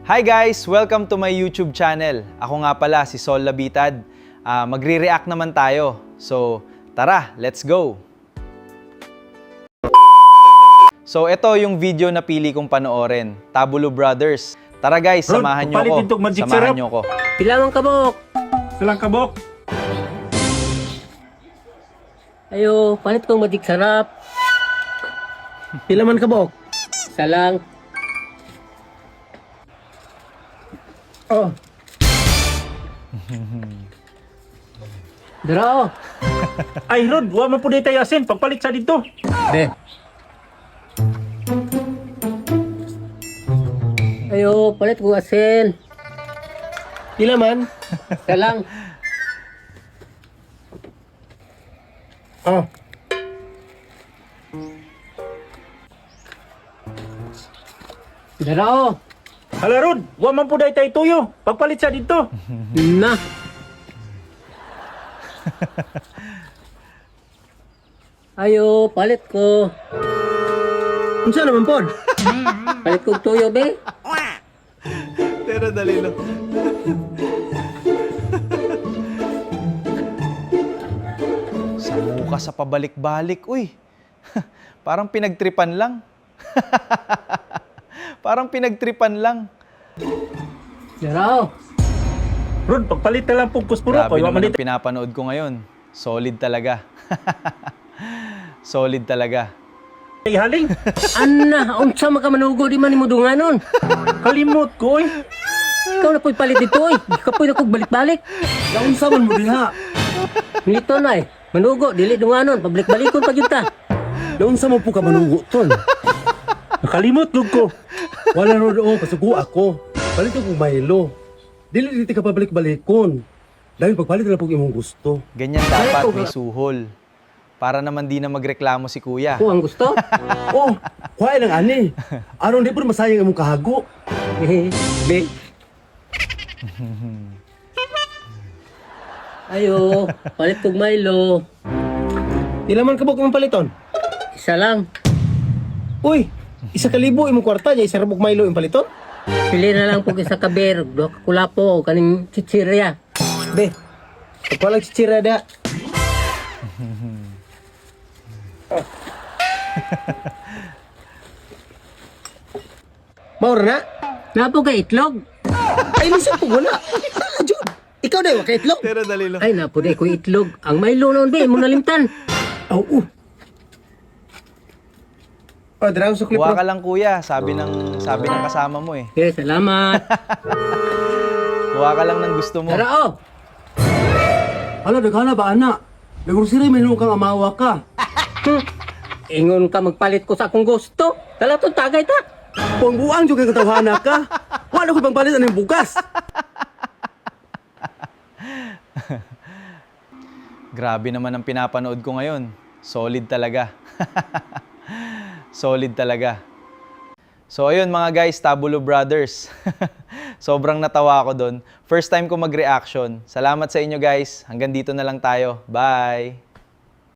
Hi guys! Welcome to my YouTube channel. Ako nga pala si Sol Labitad. Magre-react naman tayo. So, tara, let's go! So, ito yung video na pili kong panoorin. Tabulo Brothers. Tara guys, samahan nyo ko. Samahan nyo ko. Pilamang kabok! Silang kabok. Ayo, palit kong magic sarap. Pilaman kabok. Salang. Oh. Dara. Ay Rod, wa man pud tayo asin pagpalit sa dito. De. Ayo, palit ko asin. Pila man? Salang. Oh. Dara. Hala Rod, wa man pud tayo tuyo pagpalit sa dito. Na. Ayo, palit ko. Unsa naman pod? Palit ko tuyo, be. Pero dali lang. Samuka sa pabalik-balik. Uy, parang pinagtripan lang. Parang pinagtripan lang. Dara. Rod, pagpalit na lang pug kuspuro Grabe kay wa man naman ang pinapanood ko ngayon. Solid talaga. Solid talaga. tayo haling. Anna, unsa man ka manugo di man nimo dunganon. Kalimot ko oy. Ikaw na po'y palit dito, eh. Di ka po'y nakugbalik-balik. Naunsa man mo diha? Nito na, eh. Manugo, dili dunganon. Pabalik-balikon pa yun ta. Naunsa mo po ka manugo, tol? Nakalimot gud ko. Wala ro do, pasugo ako. Palit ko Milo. Dili ka pabalik-balikon. Dahil pagpalit na po imong gusto. Ganyan dapat, may suhol. Para naman di na magreklamo si kuya. Kung ang gusto. Oh, kuhay lang ani. Aron di po masayang imong kahago. Be. Ayo, palit kong Milo. Pila man kabok imong paliton? Isa lang. Uy, 1,000 imong kwarta niya, 1 rabok Milo imong paliton? Pili na lang po isa kaber. Dua ka kulapo, kaning chichirya. Be, pagpalag si Chirada. Maura na? Napo ka itlog? Ay, lisa po wala. Ah, Jud. Ikaw na yung kaitlog. Pero dali lang. Ay, napo di ko itlog. Ang Milo noon, be, mo nalimtan. Oh, Oh, dara sa clip. Kuha ka lang kuya, sabi ng kasama mo eh. Okay, salamat. Kuha ka lang ng gusto mo. Tara, oh. Hala, daghana ba, ana? Nagurusiri, may kang amawa ka. Ingon ka magpalit ko sa akong gusto. Tala to tagay ta. Kung buang juga katawhana ka, wala ko bang palit ng bukas. Grabe naman ang pinapanood ko ngayon. Solid talaga. Solid talaga. So ayun mga guys, Tabulo Brothers. Sobrang natawa ako doon. First time ko mag-reaction. Salamat sa inyo guys. Hanggang dito na lang tayo. Bye!